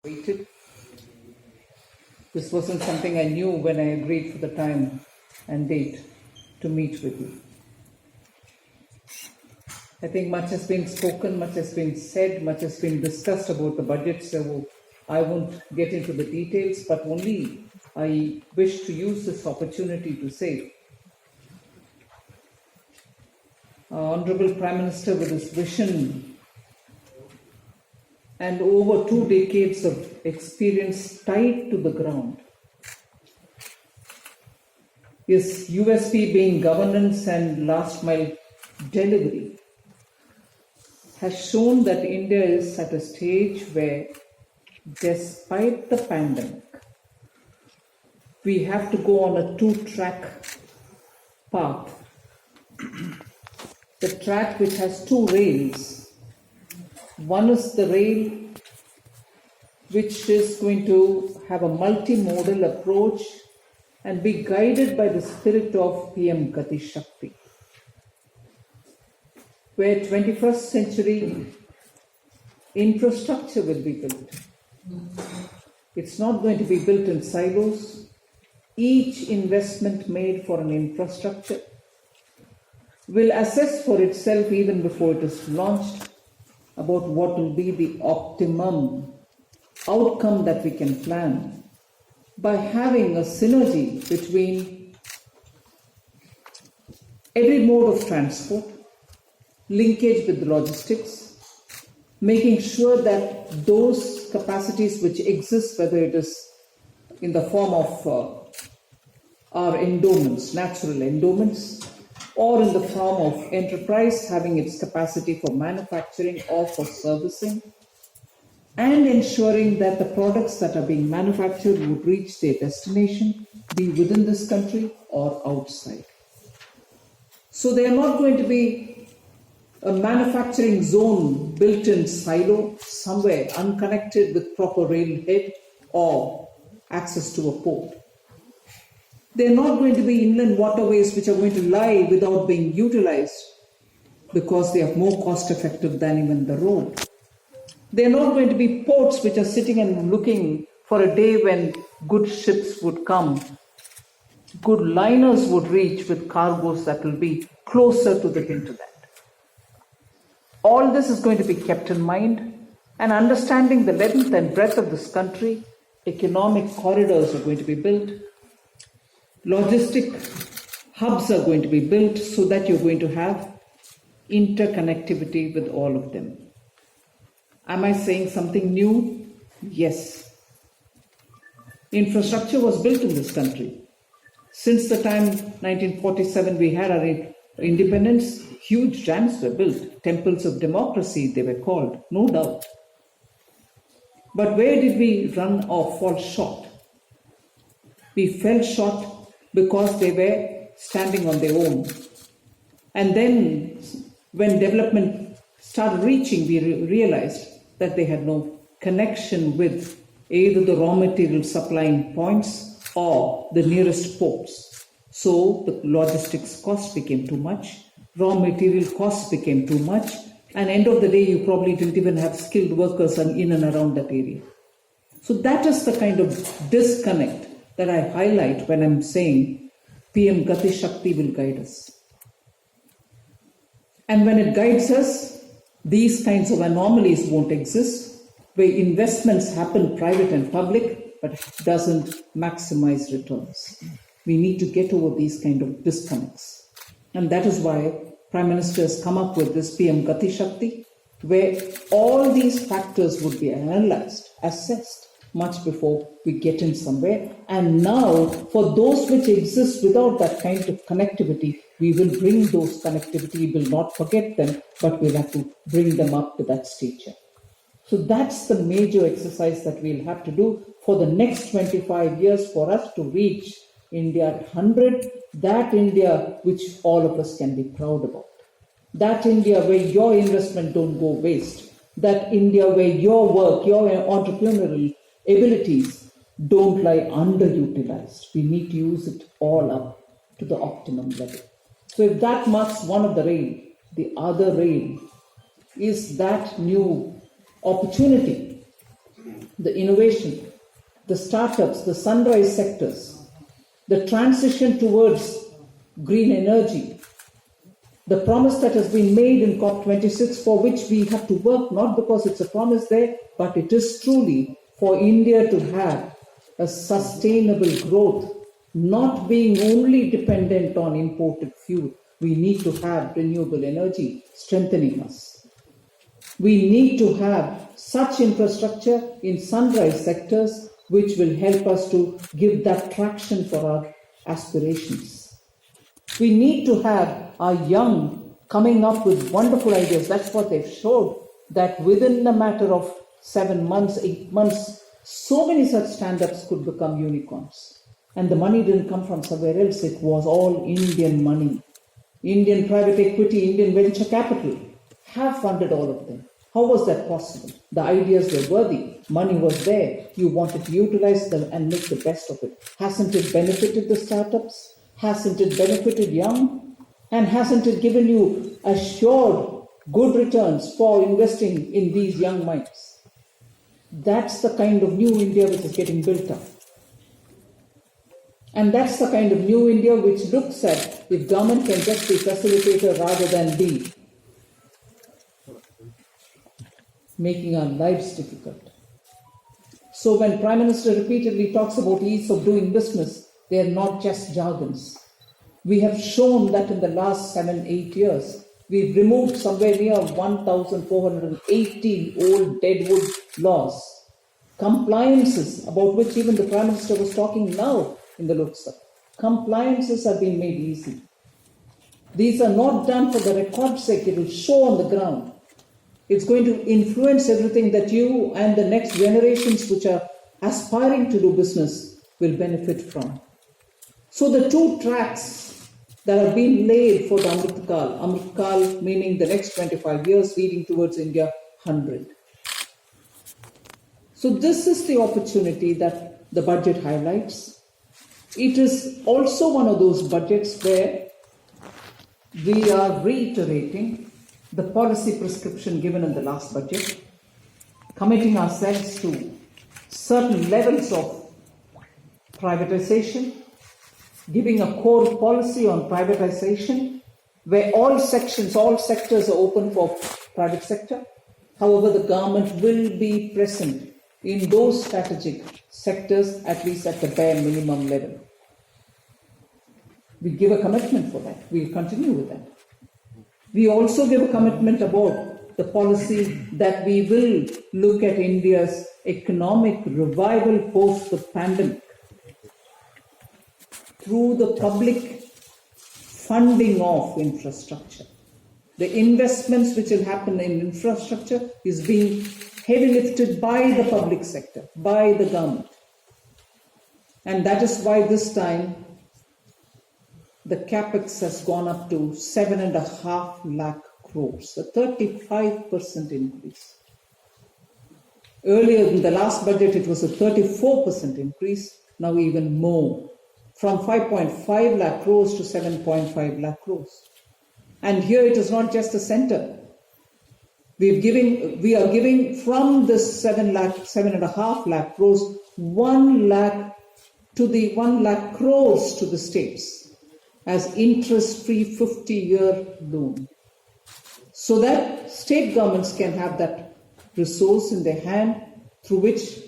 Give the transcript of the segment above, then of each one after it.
waited. This wasn't something I knew when I agreed for the time and date to meet with you. I think much has been spoken, much has been said, much has been discussed about the budget, so I won't get into the details, but only I wish to use this opportunity to say, our Honorable Prime Minister, with his vision and over 2 decades of experience tied to the ground, his USP being governance and last mile delivery, has shown that India is at a stage where, despite the pandemic, we have to go on a 2-track path. The track which has 2 rails. One is the rail which is going to have a multimodal approach and be guided by the spirit of PM Gati Shakti, where 21st century infrastructure will be built. It's not going to be built in silos. Each investment made for an infrastructure will assess for itself even before it is launched about what will be the optimum outcome that we can plan by having a synergy between every mode of transport, linkage with logistics, making sure that those capacities which exist, whether it is in the form of our endowments, natural endowments, or in the form of enterprise having its capacity for manufacturing or for servicing, and ensuring that the products that are being manufactured would reach their destination, be within this country or outside. So they are not going to be a manufacturing zone built in silo somewhere unconnected with proper railhead or access to a port. They're not going to be inland waterways which are going to lie without being utilized because they are more cost effective than even the road. They're not going to be ports which are sitting and looking for a day when good ships would come, good liners would reach with cargoes that will be closer to the hinterland. All this is going to be kept in mind, and understanding the length and breadth of this country, economic corridors are going to be built, logistic hubs are going to be built so that you're going to have interconnectivity with all of them. Am I saying something new? Yes. Infrastructure was built in this country. Since the time 1947 we had our independence, huge dams were built. Temples of democracy, they were called, no doubt. But where did we run or fall short? We fell short because they were standing on their own. And then when development started reaching, we realized that they had no connection with either the raw material supplying points or the nearest ports. So the logistics cost became too much, raw material costs became too much, and end of the day you probably didn't even have skilled workers in and around that area. So that is the kind of disconnect that I highlight when I'm saying PM Gati Shakti will guide us. And when it guides us, these kinds of anomalies won't exist, where investments happen private and public, but it doesn't maximize returns. We need to get over these kind of disconnects. And that is why Prime Minister has come up with this PM Gati Shakti, where all these factors would be analyzed, assessed, much before we get in somewhere. And now, for those which exist without that kind of connectivity, we will bring those connectivity, we will not forget them, but we'll have to bring them up to that stature. So that's the major exercise that we'll have to do for the next 25 years for us to reach India 100, that India which all of us can be proud about. That India where your investment don't go waste. That India where your work, your entrepreneurial abilities don't lie underutilized. We need to use it all up to the optimum level. So if that marks one of the rail, the other rail is that new opportunity the innovation, the startups, the sunrise sectors, the transition towards green energy, the promise that has been made in COP26, for which we have to work, not because it's a promise there, but it is truly for India to have a sustainable growth, not being only dependent on imported fuel. We need to have renewable energy strengthening us. We need to have such infrastructure in sunrise sectors which will help us to give that traction for our aspirations. We need to have our young coming up with wonderful ideas. That's what they've showed, that within a matter of 7 months, 8 months, so many such stand-ups could become unicorns. And the money didn't come from somewhere else. It was all Indian money. Indian private equity, Indian venture capital have funded all of them. How was that possible? The ideas were worthy. Money was there. You wanted to utilize them and make the best of it. Hasn't it benefited the startups? Hasn't it benefited young? And hasn't it given you assured good returns for investing in these young minds? That's the kind of new India which is getting built up. And that's the kind of new India which looks at if government can just be facilitator rather than be making our lives difficult. So when Prime Minister repeatedly talks about ease of doing business, they are not just jargons. We have shown that in the last 7-8 years, we've removed somewhere near 1,480 old deadwood laws, compliances about which even the Prime Minister was talking now in the Lok Sabha. Compliances are being made easy. These are not done for the record's sake. It will show on the ground. It's going to influence everything that you and the next generations which are aspiring to do business will benefit from. So the 2 tracks that have been laid for the Amrit Kal meaning the next 25 years leading towards India 100. So this is the opportunity that the budget highlights. It is also one of those budgets where we are reiterating the policy prescription given in the last budget, committing ourselves to certain levels of privatization, giving a core policy on privatization where all sectors are open for private sector. However, the government will be present in those strategic sectors, at least at the bare minimum level. We give a commitment for that. We'll continue with that. We also give a commitment about the policy that we will look at India's economic revival post the pandemic through the public funding of infrastructure. The investments which will happen in infrastructure is being heavy lifted by the public sector, by the government. And that is why this time the capex has gone up to 7.5 lakh crores, a 35% increase. Earlier in the last budget, it was a 34% increase, now even more, from 5.5 lakh crores to 7.5 lakh crores. And here it is not just the center. We are giving from this 7.5 lakh crores, 1 lakh crores to the states as interest-free 50-year loan, so that state governments can have that resource in their hand through which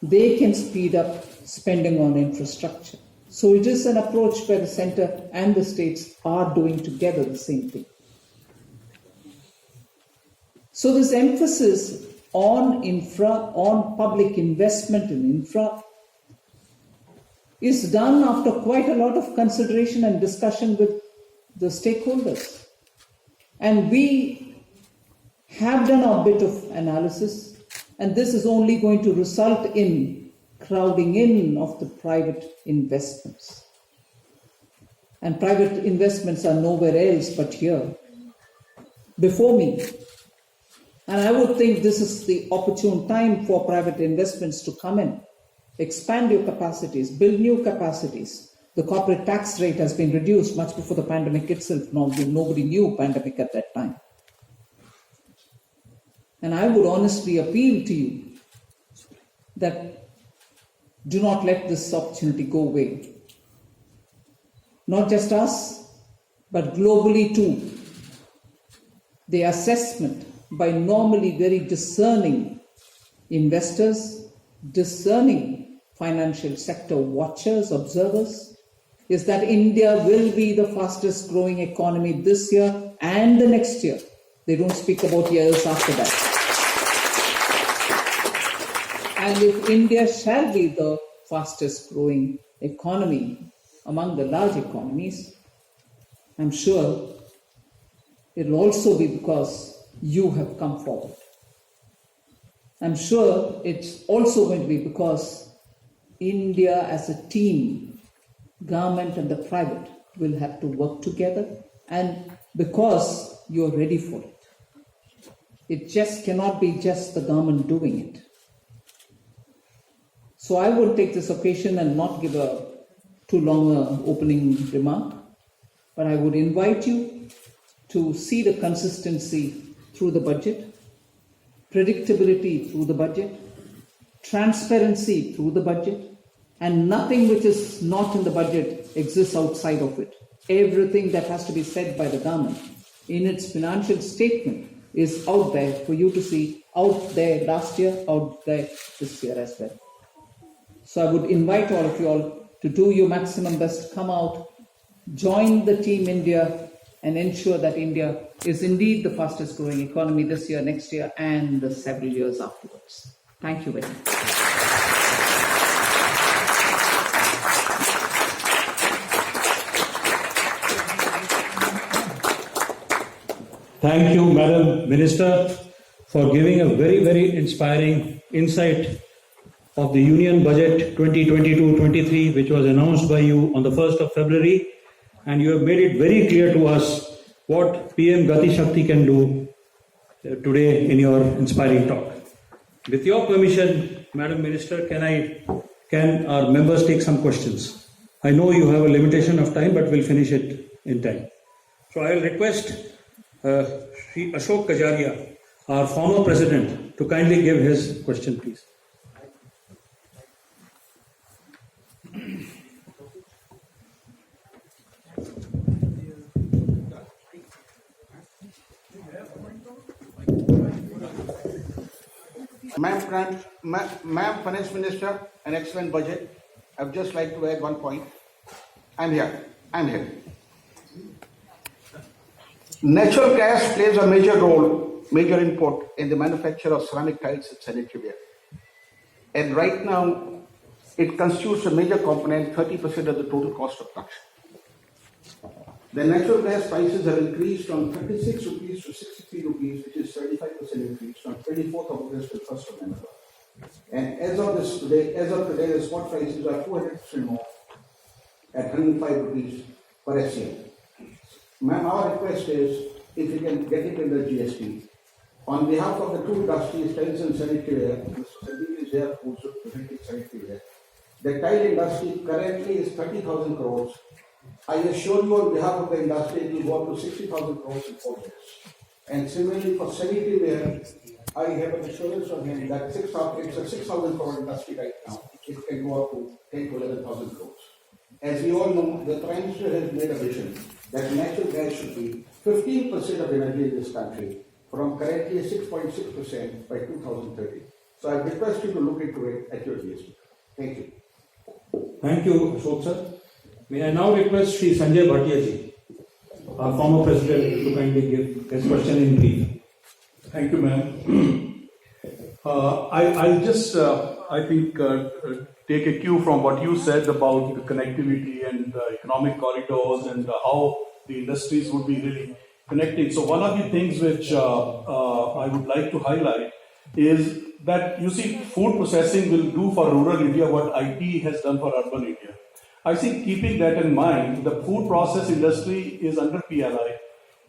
they can speed up spending on infrastructure. So it is an approach where the center and the states are doing together the same thing. So this emphasis on infra, on public investment in infra, is done after quite a lot of consideration and discussion with the stakeholders. And we have done our bit of analysis, and this is only going to result in crowding in of the private investments. And private investments are nowhere else but here, before me. And I would think this is the opportune time for private investments to come in. Expand your capacities, build new capacities. The corporate tax rate has been reduced much before the pandemic itself. Nobody knew pandemic at that time. And I would honestly appeal to you that do not let this opportunity go away. Not just us, but globally too. The assessment by normally very discerning investors, discerning financial sector watchers, observers, is that India will be the fastest growing economy this year and the next year. They don't speak about years after that. And if India shall be the fastest growing economy among the large economies, I'm sure it will also be because you have come forward. I'm sure it's also going to be because India as a team, government and the private, will have to work together, and because you're ready for it. It just cannot be just the government doing it. So I will take this occasion and not give a too long a opening remark, but I would invite you to see the consistency through the budget, predictability through the budget, transparency through the budget, and nothing which is not in the budget exists outside of it. Everything that has to be said by the government in its financial statement is out there for you to see, out there last year, out there this year as well. So I would invite all of you all to do your maximum best, come out, join the Team India, and ensure that India is indeed the fastest growing economy this year, next year, and the several years afterwards. Thank you very much. Thank you, Madam Minister, for giving a very, very inspiring insight of the Union Budget 2022-23, which was announced by you on the 1st of February. And you have made it very clear to us what PM Gati Shakti can do today in your inspiring talk. With your permission, Madam Minister, can our members take some questions? I know you have a limitation of time, but we'll finish it in time. So I'll request Shri Ashok Kajaria, our former president, to kindly give his question, please. Ma'am Finance Minister, an excellent budget. I would just like to add one point. I'm here. Natural gas plays a major input in the manufacture of ceramic tiles and sanitary ware. And right now, it constitutes a major component, 30% of the total cost of production. The natural gas prices have increased from 36 rupees to 63 rupees, which is 35% increase from 24th of August to 1st of November. And as of today, the spot prices are 200% more at 105 rupees per SCM. Ma'am, our request is if you can get it in the GST. On behalf of the two industries, tiles and sanitary ware, Mr. Sandeep is here also presenting sanitary ware. The tile industry currently is 30,000 crores. I assure you on behalf of the industry, it will go up to 60,000 crores in 4 years. And similarly for sanitary ware, I have an assurance from him that it's a 6,000 crore industry right now. It can go up to 10 to 11,000 crores. As we all know, the Prime Minister has made a vision that natural gas should be 15% of energy in this country from currently 6.6% by 2030. So I request you to look into it at your GST. Thank you. Thank you, Ashok sir. May I now request Shri Sanjay Bhatia ji, our former president, to kindly give his question in brief. Thank you, ma'am. I'll just, take a cue from what you said about the connectivity and economic corridors and how the industries would be really connecting. So one of the things which I would like to highlight is that, you see, food processing will do for rural India what IT has done for urban India. I think keeping that in mind, the food process industry is under PLI.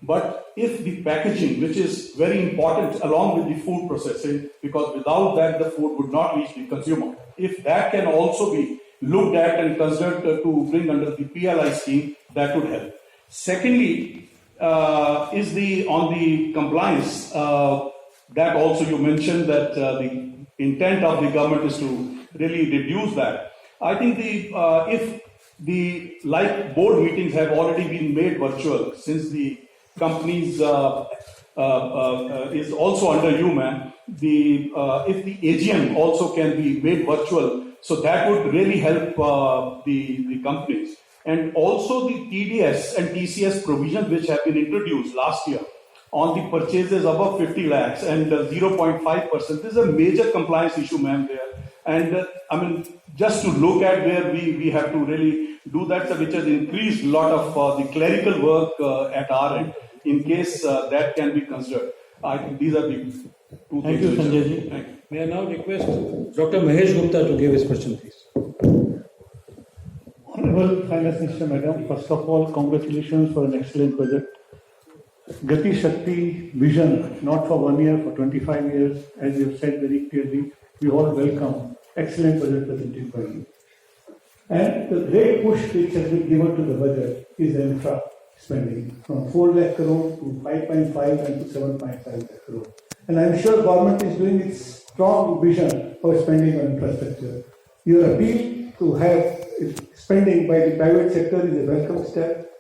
But if the packaging, which is very important along with the food processing, because without that the food would not reach the consumer, if that can also be looked at and considered to bring under the PLI scheme, that would help. Secondly, is on the compliance, that also you mentioned that the intent of the government is to really reduce that. I think if the like board meetings have already been made virtual since the companies is also under you, ma'am. If the AGM also can be made virtual, so that would really help the companies. And also the TDS and TCS provisions which have been introduced last year on the purchases above 50 lakhs and 0.5%. This is a major compliance issue, ma'am, there. And I mean, just to look at where we have to really do that, which has increased a lot of the clerical work at our end, in case that can be considered. I think these are the two Thank things. you, which are- Sanjay ji. Thank you. May I now request Dr. Mahesh Gupta to give his question, please. Honorable Finance Minister, Madam, first of all, congratulations for an excellent project. Gati Shakti vision, not for 1 year, for 25 years, as you have said very clearly, we all welcome. Excellent project presented by you. And the great push which has been given to the budget is infra spending, from 4 lakh crore to 5.5 and to 7.5 lakh crore. And I'm sure government is doing its strong vision for spending on infrastructure. Your appeal to have spending by the private sector is a welcome step.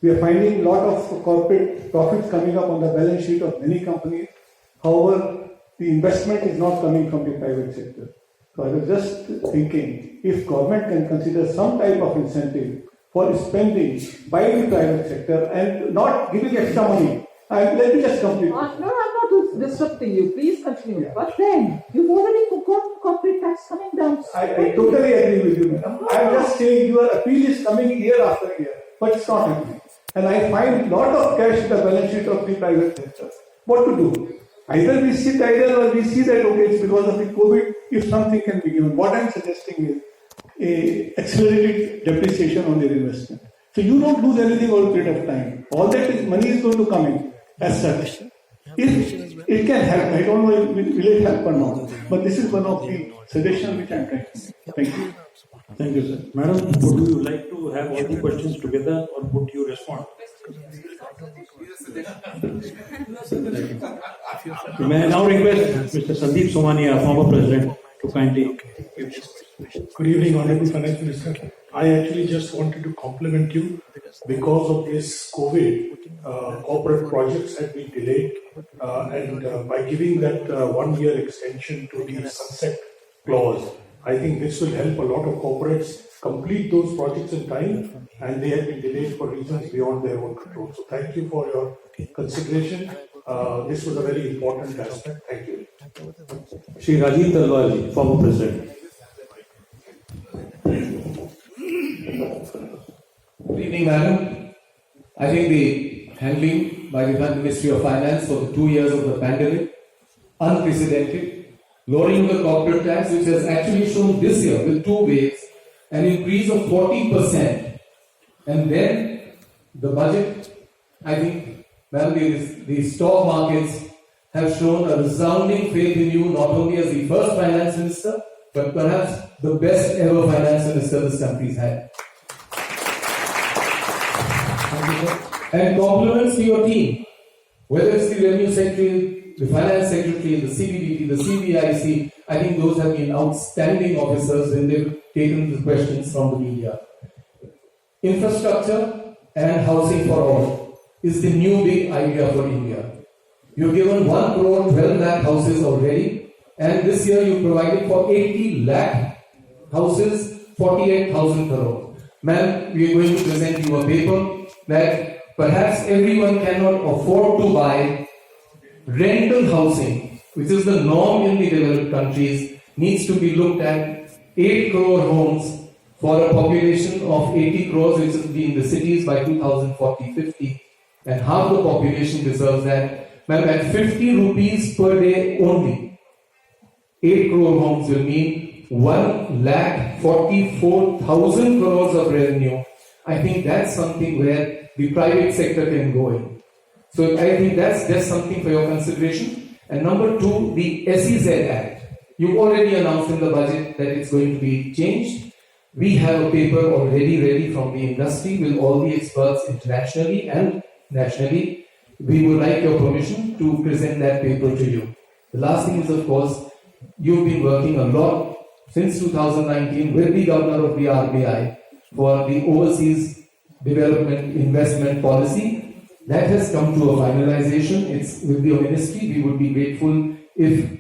We are finding a lot of corporate profits coming up on the balance sheet of many companies. However, the investment is not coming from the private sector. So I was just thinking, if government can consider some type of incentive for spending by the private sector and not giving extra money. Let me just complete. No, I'm not disrupting you. Please continue. Yeah. But then, you've already got corporate tax coming down. I totally agree with you, madam. I'm just saying your appeal is coming year after year, but it's not happening. And I find a lot of cash in the balance sheet of the private sector. What to do? Either we sit idle or we see that, okay, it's because of the COVID, if something can be given. What I'm suggesting is a accelerated depreciation on their investment. So you don't lose anything over a period of time. All that is, money is going to come in as such. If it can help, I don't know if will it help or not. But this is one of the suggestions which I'm trying to make. Thank you. Thank you, sir. Madam, would you like to have all the questions together or would you respond? May I now request Mr. Sandeep Somania, former president, to kindly give his question. Good evening, Honorable Finance Minister. I actually just wanted to compliment you because of this COVID. Corporate projects have been delayed, and by giving that 1 year extension to the sunset clause, I think this will help a lot of corporates complete those projects in time, and they have been delayed for reasons beyond their own control. So thank you for your consideration. This was a very important aspect. Thank you. Shri Rajiv Talwar, former president. Good evening, madam. I think the handling by the Ministry of Finance for the 2 years of the pandemic, unprecedented, lowering the corporate tax, which has actually shown this year with 2 waves, an increase of 40%. And then the budget, I think, madam, the stock markets have shown a resounding faith in you, not only as the first finance minister, but perhaps the best ever finance minister this country's had. And compliments to your team, whether it's the Revenue Secretary, the Finance Secretary, the CBDT, the CBIC, I think those have been outstanding officers when they've taken the questions from the media. Infrastructure and housing for all is the new big idea for India. You've given 1 crore 12 lakh houses already, and this year you provided for 80 lakh houses, 48,000 crore. Ma'am, we are going to present you a paper that perhaps everyone cannot afford to buy. Rental housing, which is the norm in the developed countries, needs to be looked at. 8 crore homes for a population of 80 crores, which will be in the cities by 2040-50, and half the population deserves that. Ma'am, at 50 rupees per day only, 8 crore homes will mean 1,44,000 crores of revenue. I think that's something where the private sector can go in. So I think that's something for your consideration. And number 2, the SEZ Act. You've already announced in the budget that it's going to be changed. We have a paper already ready from the industry with all the experts internationally and nationally. We would like your permission to present that paper to you. The last thing is, of course, you've been working a lot since 2019 with the governor of the RBI for the overseas development investment policy. That has come to a finalization. It's with your ministry. We would be grateful if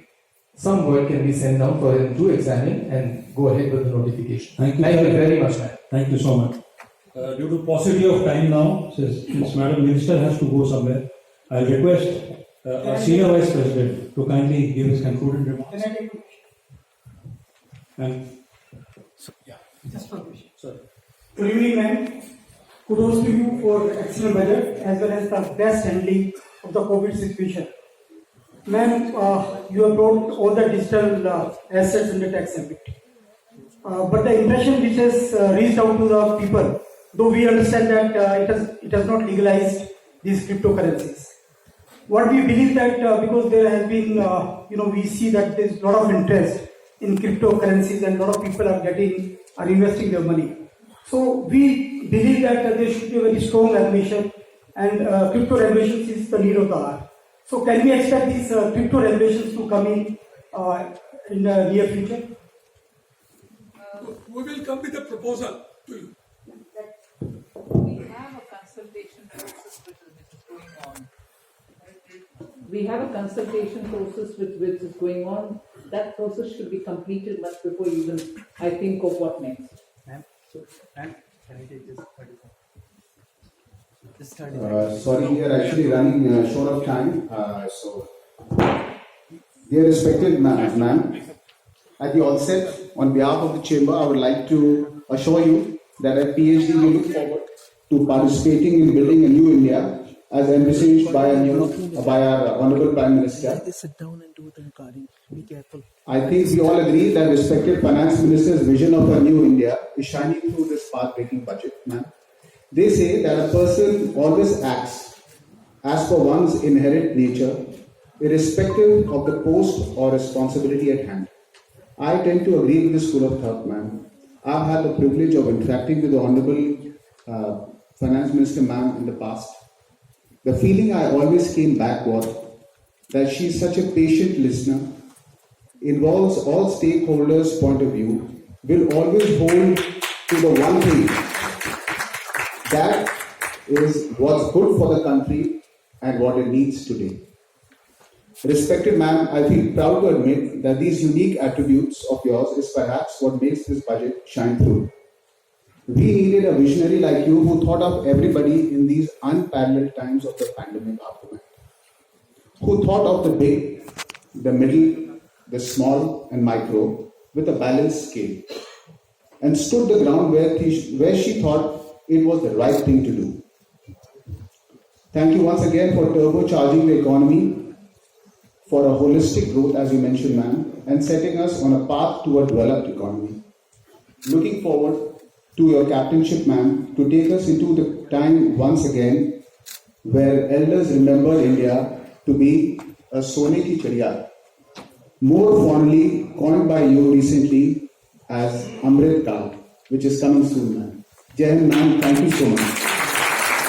some word can be sent down for him to examine and go ahead with the notification. Thank you. Thank you very much, ma'am. Thank you so much. Due to paucity of time now, since Madam Minister has to go somewhere, I'll request our Senior Vice President to kindly give his concluding remarks. And Just one question. sorry. Good evening, ma'am. Kudos to you for excellent budget as well as the best handling of the COVID situation. Ma'am, you have brought all the digital assets in the tax habit. But the impression which has reached out to the people, though we understand that it has not legalized these cryptocurrencies. What we believe that because there has been, we see that there is a lot of interest in cryptocurrencies and a lot of people are investing their money. So we believe that there should be a very strong regulation, and crypto regulations is the need of the hour. So can we expect these crypto regulations to come in the near future? We will come with a proposal to you. We have a consultation process which is going on. We have a consultation process which is going on. That process should be completed much before even I think of what next. Ma'am, can I take this 30 Sorry, we are actually running short of time. Dear respected ma'am, at the onset, on behalf of the chamber, I would like to assure you that at PhD we look forward to participating in building a new India as envisaged by our Honorable Prime Minister. Sit down and do the recording. Be careful. I think we all agree that respected Finance Minister's vision of a new India is shining through this path-breaking budget, ma'am. They say that a person always acts as per one's inherent nature, irrespective of the post or responsibility at hand. I tend to agree with this school of thought, ma'am. I've had the privilege of interacting with the Honorable Finance Minister, ma'am, in the past. The feeling I always came back was that she is such a patient listener, involves all stakeholders' point of view, will always hold to the one thing, that is what's good for the country and what it needs today. Respected ma'am, I feel proud to admit that these unique attributes of yours is perhaps what makes this budget shine through. We needed a visionary like you who thought of everybody in these unparalleled times of the pandemic aftermath. Who thought of the big, the middle, the small and micro with a balanced scale, and stood the ground where she thought it was the right thing to do. Thank you once again for turbocharging the economy for a holistic growth, as you mentioned, ma'am, and setting us on a path to a developed economy. Looking forward to your captainship, ma'am, to take us into the time once again where elders remembered India to be a Sone ki Chadiya, more fondly coined by you recently as Amrit Kal, which is coming soon, ma'am. Jai Hind, ma'am. Thank you so much.